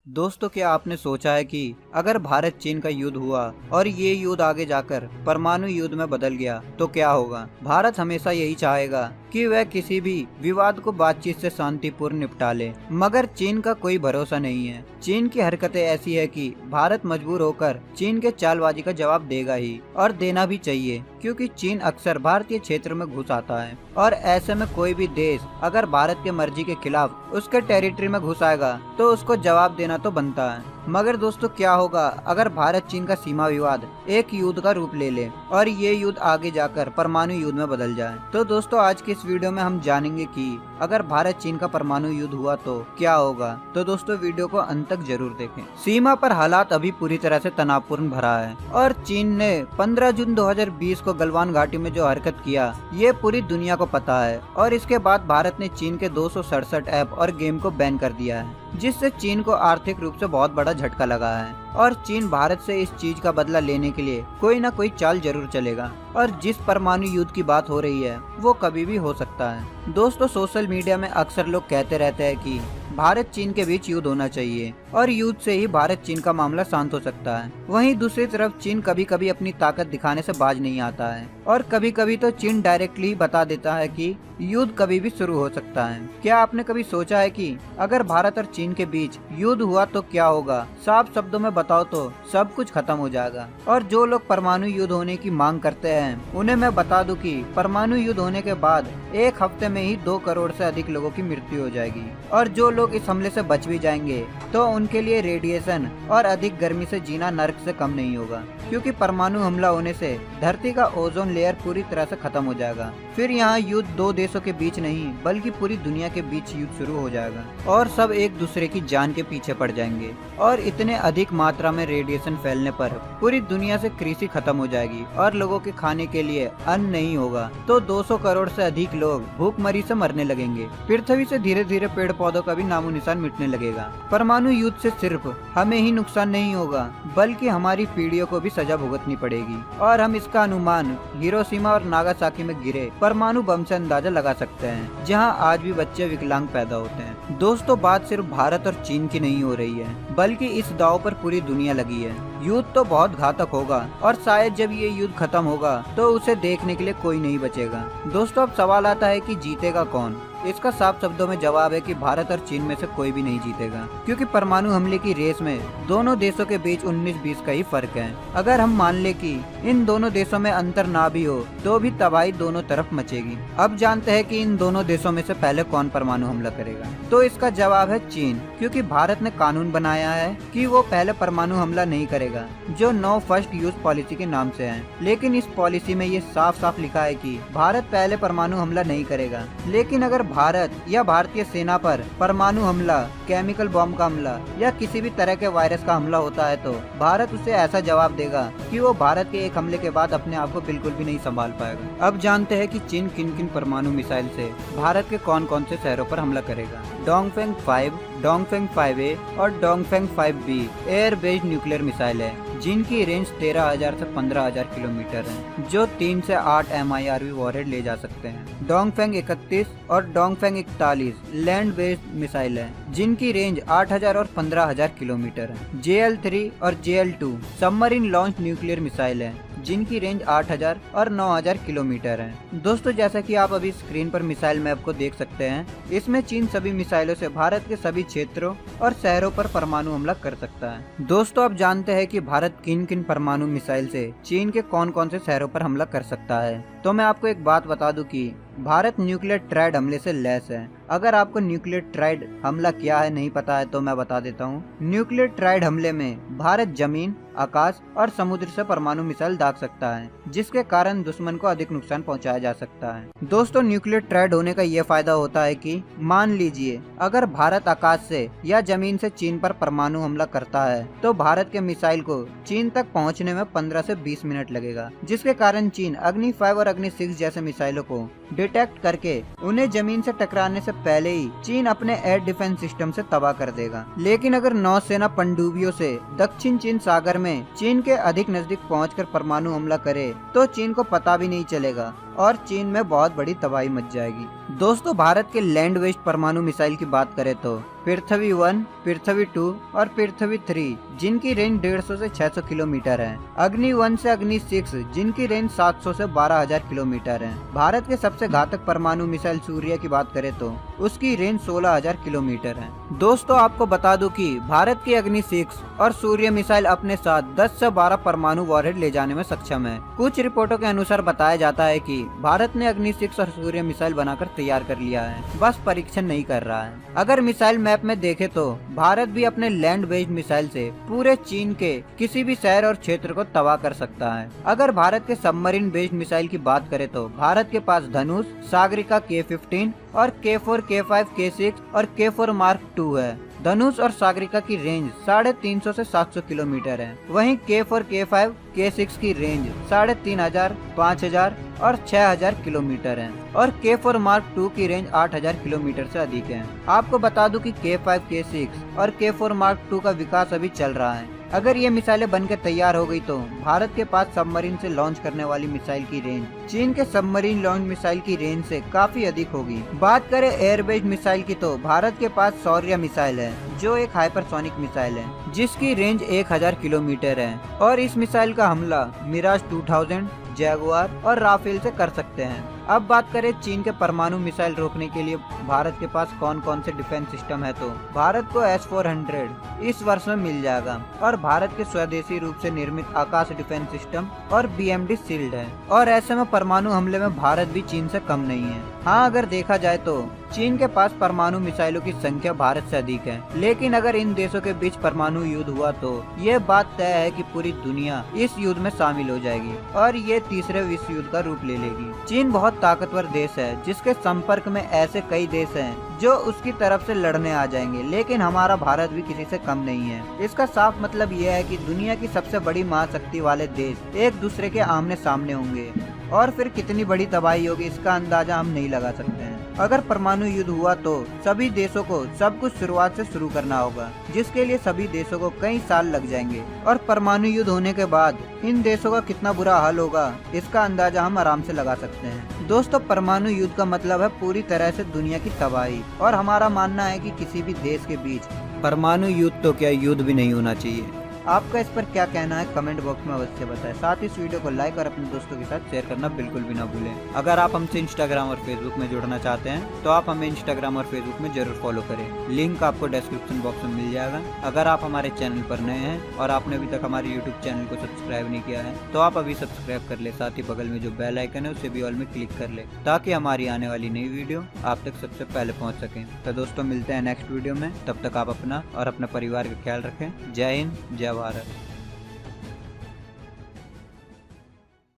दोस्तों, क्या आपने सोचा है कि अगर भारत चीन का युद्ध हुआ और ये युद्ध आगे जाकर परमाणु युद्ध में बदल गया तो क्या होगा। भारत हमेशा यही चाहेगा कि वह किसी भी विवाद को बातचीत से शांतिपूर्ण निपटा ले, मगर चीन का कोई भरोसा नहीं है। चीन की हरकतें ऐसी है कि भारत मजबूर होकर चीन के चालबाजी का जवाब देगा ही, और देना भी चाहिए, क्योंकि चीन अक्सर भारतीय क्षेत्र में घुस आता है और ऐसे में कोई भी देश अगर भारत के मर्जी के खिलाफ उसके टेरिटरी में घुस आएगा तो उसको जवाब देना तो बनता है। मगर दोस्तों, क्या होगा अगर भारत चीन का सीमा विवाद एक युद्ध का रूप ले ले और ये युद्ध आगे जाकर परमाणु युद्ध में बदल जाए। तो दोस्तों, आज की इस वीडियो में हम जानेंगे कि अगर भारत चीन का परमाणु युद्ध हुआ तो क्या होगा। तो दोस्तों, वीडियो को अंत तक जरूर देखें। सीमा पर हालात अभी पूरी तरह से तनावपूर्ण भरा है और चीन ने 15 जून 2020 को गलवान घाटी में जो हरकत किया ये पूरी दुनिया को पता है। और इसके बाद भारत ने चीन के 267 ऐप और गेम को बैन कर दिया है, जिससे चीन को आर्थिक रूप से बहुत बड़ा झटका लगा है। और चीन भारत से इस चीज का बदला लेने के लिए कोई ना कोई चाल जरूर चलेगा। और जिस परमाणु युद्ध की बात हो रही है वो कभी भी हो सकता है। दोस्तों, सोशल मीडिया में अक्सर लोग कहते रहते हैं कि भारत चीन के बीच युद्ध होना चाहिए और युद्ध से ही भारत चीन का मामला शांत हो सकता है। वहीं दूसरी तरफ चीन कभी कभी अपनी ताकत दिखाने से बाज नहीं आता है और कभी कभी तो चीन डायरेक्टली बता देता है कि युद्ध कभी भी शुरू हो सकता है। क्या आपने कभी सोचा है कि अगर भारत और चीन के बीच युद्ध हुआ तो क्या होगा। साफ शब्दों में बताओ तो सब कुछ खत्म हो जाएगा। और जो लोग परमाणु युद्ध होने की मांग करते हैं उन्हें मैं बता दूं कि परमाणु युद्ध होने के बाद एक हफ्ते में ही 2 करोड़ से अधिक लोगों की मृत्यु हो जाएगी। और जो लोग इस हमले से बच भी जाएंगे तो उनके लिए रेडिएशन और अधिक गर्मी से जीना नर्क से कम नहीं होगा, क्योंकि परमाणु हमला होने से धरती का ओजोन लेयर पूरी तरह से खत्म हो जाएगा। फिर यहाँ युद्ध 2 देशों के बीच नहीं बल्कि पूरी दुनिया के बीच युद्ध शुरू हो जाएगा और सब एक दूसरे की जान के पीछे पड़ जाएंगे। और इतने अधिक मात्रा में रेडिएशन फैलने पर पूरी दुनिया से कृषि खत्म हो जाएगी और लोगों के खाने के लिए अन्न नहीं होगा। तो 200 करोड़ से अधिक लोग भूखमरी से मरने लगेंगे। पृथ्वी से धीरे धीरे पेड़ पौधों का भी नामो निशान मिटने लगेगा। परमाणु युद्ध से सिर्फ हमें ही नुकसान नहीं होगा बल्कि हमारी पीढ़ियों को भी सजा भुगतनी पड़ेगी। और हम इसका अनुमान हिरोशिमा और नागासाकी में गिरे परमाणु बम से अंदाजा लगा सकते हैं, जहां आज भी बच्चे विकलांग पैदा होते हैं। दोस्तों, बात सिर्फ भारत और चीन की नहीं हो रही है बल्कि इस दांव पर पूरी दुनिया लगी है। युद्ध तो बहुत घातक होगा और शायद जब ये युद्ध खत्म होगा तो उसे देखने के लिए कोई नहीं बचेगा। दोस्तों, अब सवाल आता है कि जीतेगा कौन। इसका साफ शब्दों में जवाब है कि भारत और चीन में से कोई भी नहीं जीतेगा, क्योंकि परमाणु हमले की रेस में दोनों देशों के बीच 19-20 का ही फर्क है। अगर हम मान ले कि इन दोनों देशों में अंतर ना भी हो तो भी तबाही दोनों तरफ मचेगी। अब जानते हैं कि इन दोनों देशों में से पहले कौन परमाणु हमला करेगा। तो इसका जवाब है चीन, क्योंकि भारत ने कानून बनाया है कि वो पहले परमाणु हमला नहीं करेगा, जो नो फर्स्ट यूज पॉलिसी के नाम से है। लेकिन इस पॉलिसी में ये साफ साफ लिखा है कि भारत पहले परमाणु हमला नहीं करेगा। लेकिन अगर भारत या भारतीय सेना पर परमाणु हमला, केमिकल बॉम्ब का हमला या किसी भी तरह के वायरस का हमला होता है तो भारत उसे ऐसा जवाब देगा कि वो भारत के एक हमले के बाद अपने आप को बिल्कुल भी नहीं संभाल पाएगा। अब जानते हैं कि चीन किन किन परमाणु मिसाइल से भारत के कौन कौन से शहरों पर हमला करेगा। डोंगफेंग 5, डोंगफेंग 5A और Dongfeng 5B air based nuclear missile है, जिनकी रेंज 13,000 से 15,000 किलोमीटर है, जो 3 से 8 MIRV वॉरहेड ले जा सकते हैं। डोंगफेंग 31 और डोंगफेंग 41 लैंड बेस्ड मिसाइल है, जिनकी रेंज 8,000 और 15,000 किलोमीटर है। JL3 और JL2 submarine launch nuclear missile है, जिनकी रेंज 8,000 और 9,000 किलोमीटर है। दोस्तों, जैसा कि आप अभी स्क्रीन पर मिसाइल मैप को देख सकते हैं, इसमें चीन सभी मिसाइलों से भारत के सभी क्षेत्रों और शहरों पर परमाणु हमला कर सकता है। दोस्तों, अब जानते हैं कि भारत किन किन परमाणु मिसाइल से चीन के कौन कौन से शहरों पर हमला कर सकता है। तो मैं आपको एक बात बता दूं कि भारत न्यूक्लियर ट्राइड हमले से लैस है। अगर आपको न्यूक्लियर ट्राइड हमला क्या है नहीं पता है तो मैं बता देता हूँ। न्यूक्लियर ट्राइड हमले में भारत जमीन, आकाश और समुद्र से परमाणु मिसाइल दाग सकता है, जिसके कारण दुश्मन को अधिक नुकसान पहुंचाया जा सकता है। दोस्तों, न्यूक्लियर ट्राइड होने का ये फायदा होता है कि मान लीजिए अगर भारत आकाश से या जमीन से चीन पर परमाणु हमला करता है तो भारत के मिसाइल को चीन तक पहुँचने में 15 से 20 मिनट लगेगा, जिसके कारण चीन अग्नि 5 और अग्नि 6 जैसे मिसाइलों को डिटेक्ट करके उन्हें जमीन से टकराने से पहले ही चीन अपने एयर डिफेंस सिस्टम से तबाह कर देगा। लेकिन अगर नौसेना पनडुब्बियों से दक्षिण चीन सागर में चीन के अधिक नजदीक पहुंचकर परमाणु हमला करे तो चीन को पता भी नहीं चलेगा और चीन में बहुत बड़ी तबाही मच जाएगी। दोस्तों, भारत के लैंड बेस्ड परमाणु मिसाइल की बात करें तो पृथ्वी 1, पृथ्वी 2 और पृथ्वी 3 जिनकी रेंज 150 से 600 किलोमीटर है। अग्नि 1 से अग्नि 6 जिनकी रेंज 700 से 12,000 किलोमीटर है। भारत के सबसे घातक परमाणु मिसाइल सूर्य की बात करें तो उसकी रेंज 16,000 किलोमीटर है। दोस्तों आपको बता दूं कि भारत की अग्नि 6 और सूर्य मिसाइल अपने साथ 10 से 12 परमाणु वॉरहेड ले जाने में सक्षम है। कुछ रिपोर्टों के अनुसार बताया जाता है कि भारत ने अग्नि 6 और सूर्य मिसाइल बनाकर तैयार कर लिया है, बस परीक्षण नहीं कर रहा है। अगर मिसाइल मैप में देखें तो भारत भी अपने लैंड बेस्ड मिसाइल से पूरे चीन के किसी भी शहर और क्षेत्र को तबाह कर सकता है। अगर भारत के सबमरीन बेस्ड मिसाइल की बात करें तो भारत के पास धनुष, सागरिका K-15 और K4, K5, K6 और K4 मार्क 2 है। धनुष और सागरिका की रेंज 350 से 700 किलोमीटर है। वहीं K4, K5, K6 की रेंज 3500, 5000 और 6000 किलोमीटर है और K4 मार्क 2 की रेंज 8000 किलोमीटर से अधिक है। आपको बता दूं कि K5, K6 और K4 मार्क 2 का विकास अभी चल रहा है। अगर ये मिसाइलें बनकर तैयार हो गई तो भारत के पास सबमरीन से लॉन्च करने वाली मिसाइल की रेंज चीन के सबमरीन लॉन्च मिसाइल की रेंज से काफी अधिक होगी। बात करें एयर बेस्ड मिसाइल की तो भारत के पास शौर्य मिसाइल है जो एक हाइपरसोनिक मिसाइल है जिसकी रेंज 1000 किलोमीटर है और इस मिसाइल का हमला मिराज 2000, जैगुआर और राफेल से कर सकते हैं। अब बात करें चीन के परमाणु मिसाइल रोकने के लिए भारत के पास कौन कौन से डिफेंस सिस्टम है तो भारत को S-400 इस वर्ष में मिल जाएगा और भारत के स्वदेशी रूप से निर्मित आकाश डिफेंस सिस्टम और BMD शील्ड है और ऐसे में परमाणु हमले में भारत भी चीन से कम नहीं है। हाँ, अगर देखा जाए तो चीन के पास परमाणु मिसाइलों की संख्या भारत से अधिक है, लेकिन अगर इन देशों के बीच परमाणु युद्ध हुआ तो ये बात तय है कि पूरी दुनिया इस युद्ध में शामिल हो जाएगी और ये तीसरे विश्व युद्ध का रूप ले लेगी। चीन बहुत ताकतवर देश है जिसके संपर्क में ऐसे कई देश हैं जो उसकी तरफ से लड़ने आ जाएंगे, लेकिन हमारा भारत भी किसी से कम नहीं है। इसका साफ मतलब यह है कि दुनिया की सबसे बड़ी महाशक्ति वाले देश एक दूसरे के आमने सामने होंगे और फिर कितनी बड़ी तबाही होगी इसका अंदाजा हम नहीं लगा सकते हैं। अगर परमाणु युद्ध हुआ तो सभी देशों को सब कुछ शुरुआत से शुरू करना होगा, जिसके लिए सभी देशों को कई साल लग जाएंगे और परमाणु युद्ध होने के बाद इन देशों का कितना बुरा हाल होगा इसका अंदाजा हम आराम से लगा सकते हैं। दोस्तों, परमाणु युद्ध का मतलब है पूरी तरह से दुनिया की तबाही और हमारा मानना है कि किसी भी देश के बीच परमाणु युद्ध तो क्या युद्ध भी नहीं होना चाहिए। आपका इस पर क्या कहना है कमेंट बॉक्स में अवश्य बताएं। साथ ही इस वीडियो को लाइक और अपने दोस्तों के साथ शेयर करना बिल्कुल भी ना भूलें। अगर आप हमसे इंस्टाग्राम और फेसबुक में जुड़ना चाहते हैं तो आप हमें इंस्टाग्राम और फेसबुक में जरूर फॉलो करें, लिंक आपको डिस्क्रिप्शन बॉक्स में मिल जाएगा। अगर आप हमारे चैनल पर नए हैं और आपने अभी तक हमारे यूट्यूब चैनल को सब्सक्राइब नहीं किया है तो आप अभी सब्सक्राइब कर ले। साथ ही बगल में जो बेल आइकन है उसे भी ऑल में क्लिक कर ले ताकि हमारी आने वाली नई वीडियो आप तक सबसे पहले पहुँच सके। तो दोस्तों, मिलते हैं नेक्स्ट वीडियो में, तब तक आप अपना और अपने परिवार का ख्याल रखें। जय हिंद, जय भारत।